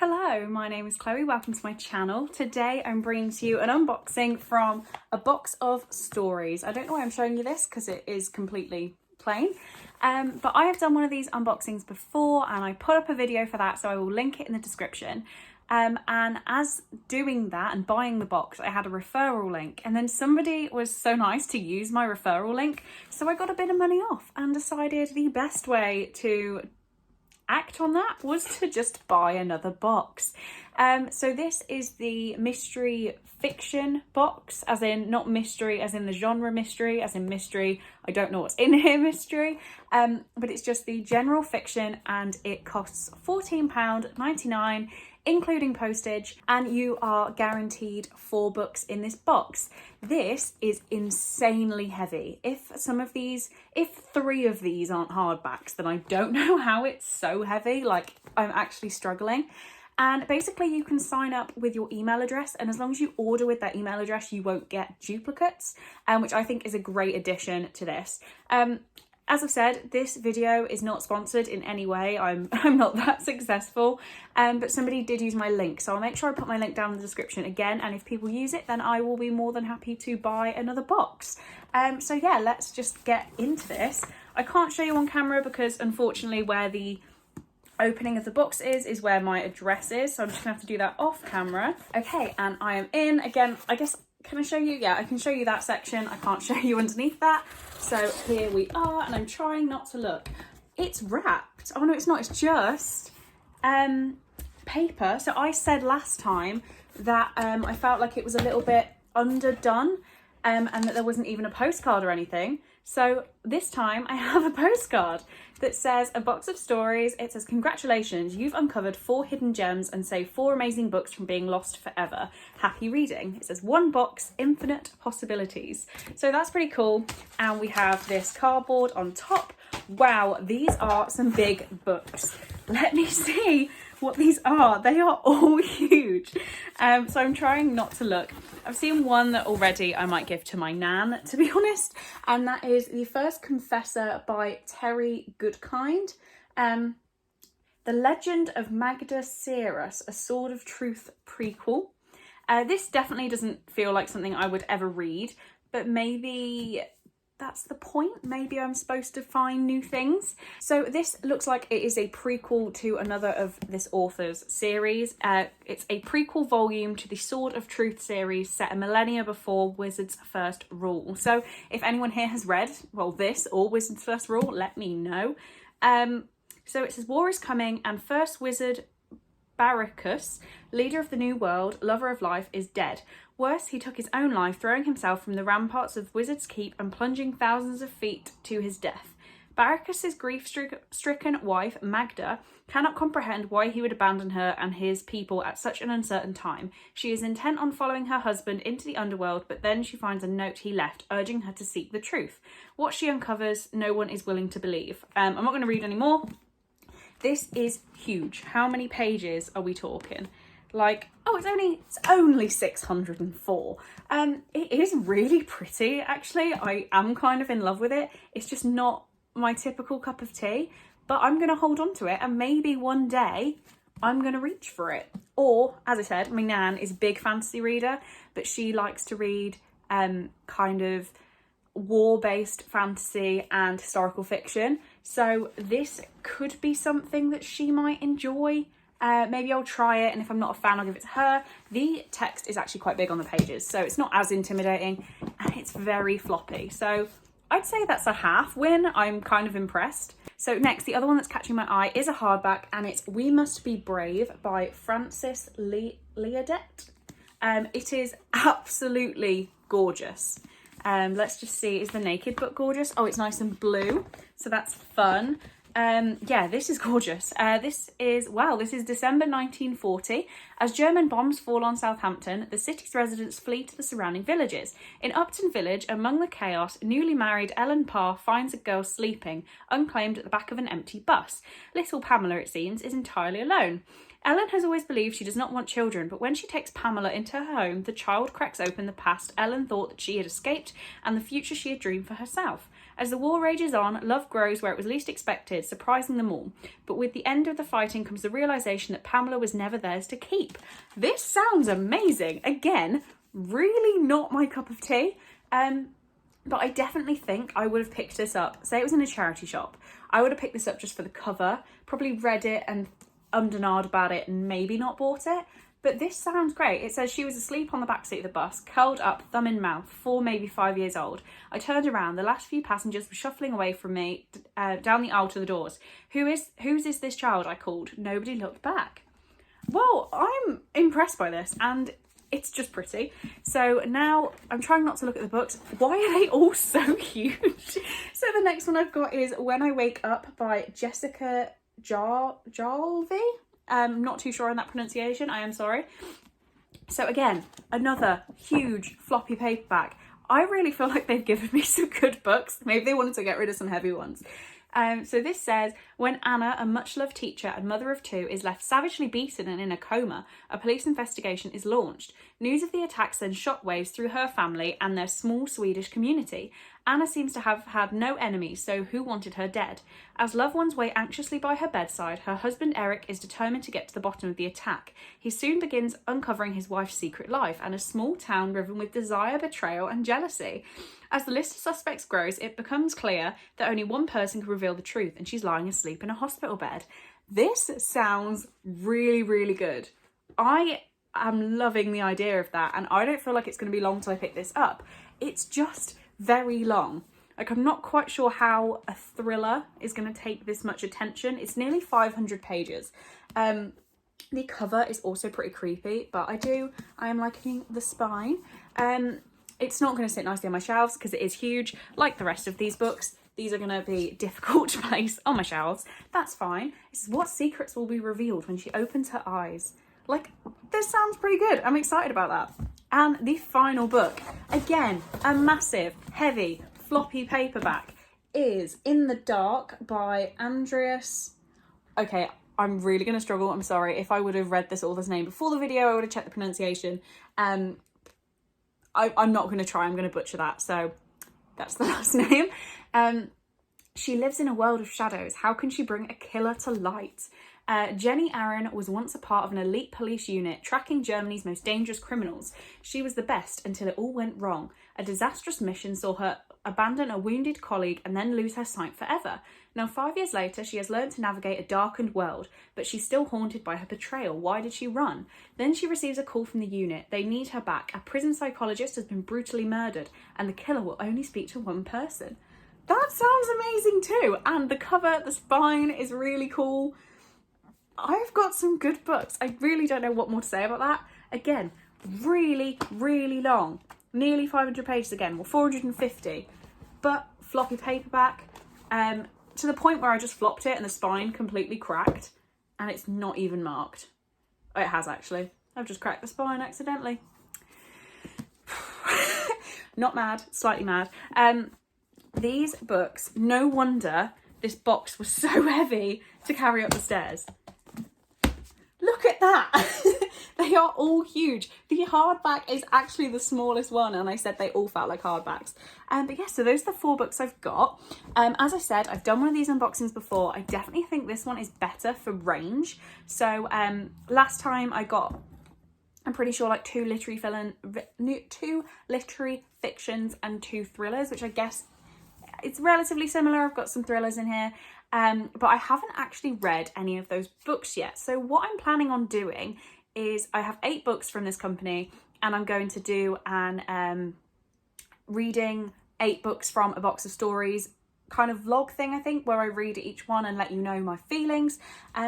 Hello, my name is Chloe, welcome to my channel. Today I'm bringing to you an unboxing from a box of stories. I don't know why I'm showing you this because it is completely plain, but I have done one of these unboxings before and I put up a video for that, so I will link it in the description. And as doing that and buying the box, I had a referral link, and then somebody was so nice to use my referral link, so I got a bit of money off and decided the best way to act on that was to just buy another box. So this is the mystery fiction box, as in not mystery as in the genre mystery, as in mystery I don't know what's in here mystery, but it's just the general fiction, and it costs £14.99 including postage, and you are guaranteed 4 books in this box. This is insanely heavy. If 3 of these aren't hardbacks, then I don't know how it's so heavy. Like, I'm actually struggling. And basically you can sign up with your email address, and as long as you order with that email address you won't get duplicates, which I think is a great addition to this. As I've said, this video is not sponsored in any way. I'm not that successful, but somebody did use my link, so I'll make sure I put my link down in the description again, and if people use it then I will be more than happy to buy another box. So yeah, let's just get into this. I can't show you on camera because unfortunately where the opening of the box is where my address is, so I'm just gonna have to do that off camera. Okay, and I am in. Again, I guess, can I show you? Yeah, I can show you that section. I can't show you underneath that. So here we are, and I'm trying not to look. It's wrapped. Oh no, it's not. It's just paper. So I said last time that I felt like it was a little bit underdone, and that there wasn't even a postcard or anything. So this time I have a postcard that says a box of stories. It says, congratulations, you've uncovered 4 hidden gems and saved 4 amazing books from being lost forever. Happy reading. It says 1 box, infinite possibilities. So that's pretty cool. And we have this cardboard on top. Wow, these are some big books. Let me see what these are. They are all huge. So I'm trying not to look. I've seen one that already I might give to my nan, to be honest, and that is The First Confessor by Terry Goodkind. The Legend of Magda Sirus, a Sword of Truth prequel. This definitely doesn't feel like something I would ever read, but maybe that's the point. Maybe I'm supposed to find new things. So this looks like it is a prequel to another of this author's series. It's a prequel volume to the Sword of Truth series set a millennia before Wizard's First Rule. So if anyone here has read, well, this or Wizard's First Rule, let me know. So it says, war is coming and first wizard Baracus, leader of the New World, lover of life, is dead. Worse, he took his own life, throwing himself from the ramparts of Wizard's Keep and plunging thousands of feet to his death. Baracus's grief-stricken wife, Magda, cannot comprehend why he would abandon her and his people at such an uncertain time. She is intent on following her husband into the underworld, but then she finds a note he left, urging her to seek the truth. What she uncovers, no one is willing to believe. I'm not going to read any more. This is huge. How many pages are we talking? Like, oh, it's only 604. It is really pretty, actually. I am kind of in love with it. It's just not my typical cup of tea, but I'm going to hold on to it, and maybe one day I'm going to reach for it. Or, as I said, my nan is a big fantasy reader, but she likes to read kind of war-based fantasy and historical fiction. So this could be something that she might enjoy. Maybe I'll try it, and if I'm not a fan, I'll give it to her. The text is actually quite big on the pages, so it's not as intimidating, and it's very floppy. So I'd say that's a half win. I'm kind of impressed. So next, the other one that's catching my eye is a hardback, and it's We Must Be Brave by Frances Liadet. It is absolutely gorgeous. Let's just see, is the naked book gorgeous? Oh, it's nice and blue, so that's fun. Yeah, this is gorgeous. This is December 1940. As German bombs fall on Southampton, the city's residents flee to the surrounding villages. In Upton Village, among the chaos, newly married Ellen Parr finds a girl sleeping, unclaimed at the back of an empty bus. Little Pamela, it seems, is entirely alone. Ellen has always believed she does not want children, but when she takes Pamela into her home, the child cracks open the past Ellen thought that she had escaped and the future she had dreamed for herself. As the war rages on, love grows where it was least expected, surprising them all. But with the end of the fighting comes the realisation that Pamela was never theirs to keep. This sounds amazing. Again, really not my cup of tea. But I definitely think I would have picked this up. Say it was in a charity shop. I would have picked this up just for the cover, probably read it and ummed and ahed about it and maybe not bought it. But this sounds great. It says she was asleep on the back seat of the bus, curled up, thumb in mouth, 4, maybe 5 years old. I turned around. The last few passengers were shuffling away from me down the aisle to the doors. Whose is this child? I called. Nobody looked back. Well, I'm impressed by this, and it's just pretty. So now I'm trying not to look at the books. Why are they all so huge? So the next one I've got is When I Wake Up by Jessica Jarvie. Not too sure on that pronunciation, I am sorry. So again, another huge floppy paperback. I really feel like they've given me some good books. Maybe they wanted to get rid of some heavy ones. So this says, when Anna, a much-loved teacher and mother of 2, is left savagely beaten and in a coma, a police investigation is launched. News of the attack sends shockwaves through her family and their small Swedish community. Anna seems to have had no enemies, so who wanted her dead? As loved ones wait anxiously by her bedside, her husband Eric is determined to get to the bottom of the attack. He soon begins uncovering his wife's secret life and a small town riven with desire, betrayal and jealousy. As the list of suspects grows, it becomes clear that only one person can reveal the truth, and she's lying asleep in a hospital bed. This sounds really, really good. I am loving the idea of that, and I don't feel like it's going to be long till I pick this up. It's just very long. Like, I'm not quite sure how a thriller is going to take this much attention. It's nearly 500 pages. The cover is also pretty creepy, but I am liking the spine. It's not going to sit nicely on my shelves because it is huge. Like the rest of these books, these are going to be difficult to place on my shelves. That's fine. It's what secrets will be revealed when she opens her eyes. Like, this sounds pretty good. I'm excited about that. And the final book, again, a massive, heavy, floppy paperback, is In the Dark by Andreas. Okay, I'm really going to struggle. I'm sorry. If I would have read this author's name before the video, I would have checked the pronunciation. I'm not going to try. I'm going to butcher that. So that's the last name. She lives in a world of shadows. How can she bring a killer to light? Jenny Aaron was once a part of an elite police unit tracking Germany's most dangerous criminals. She was the best until it all went wrong. A disastrous mission saw her abandon a wounded colleague and then lose her sight forever. Now, 5 years later, she has learned to navigate a darkened world, but she's still haunted by her betrayal. Why did she run? Then she receives a call from the unit. They need her back. A prison psychologist has been brutally murdered, and the killer will only speak to one person. That sounds amazing too. And the cover, the spine is really cool. I've got some good books. I really don't know what more to say about that. Again, really, really long. Nearly 500 pages again. Well, 450. But floppy paperback. To the point where I just flopped it and the spine completely cracked. And it's not even marked. It has actually. I've just cracked the spine accidentally. Not mad. Slightly mad. These books, no wonder this box was so heavy to carry up the stairs. Look at that. They are all huge. The hardback is actually the smallest one, and I said they all felt like hardbacks. But yeah, so those are the 4 books I've got. As I said, I've done one of these unboxings before. I definitely think this one is better for range. So last time I got, I'm pretty sure, like 2 literary fictions and 2 thrillers, which I guess it's relatively similar. I've got some thrillers in here. But I haven't actually read any of those books yet. So what I'm planning on doing is I have 8 books from this company, and I'm going to do an reading 8 books from a box of stories kind of vlog thing, I think, where I read each one and let you know my feelings,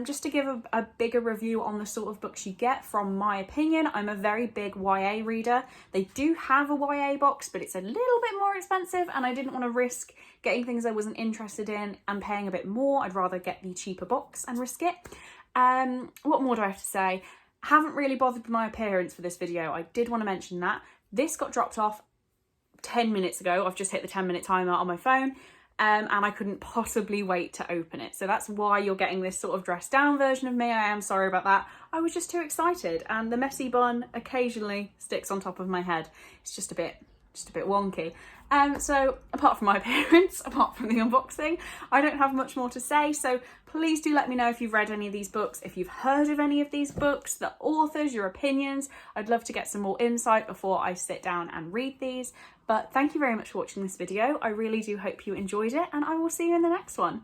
just to give a bigger review on the sort of books you get from my opinion. I'm a very big YA reader. They do have a YA box, but it's a little bit more expensive, and I didn't want to risk getting things I wasn't interested in and paying a bit more. I'd rather get the cheaper box and risk it. What more do I have to say? Haven't really bothered with my appearance for this video. I did want to mention that. This got dropped off 10 minutes ago. I've just hit the 10-minute timer on my phone. And I couldn't possibly wait to open it. So that's why you're getting this sort of dressed down version of me. I am sorry about that. I was just too excited, and the messy bun occasionally sticks on top of my head. It's just a bit just a bit wonky. So apart from my appearance, apart from the unboxing, I don't have much more to say. So please do let me know if you've read any of these books, if you've heard of any of these books, the authors, your opinions. I'd love to get some more insight before I sit down and read these. But thank you very much for watching this video. I really do hope you enjoyed it, and I will see you in the next one.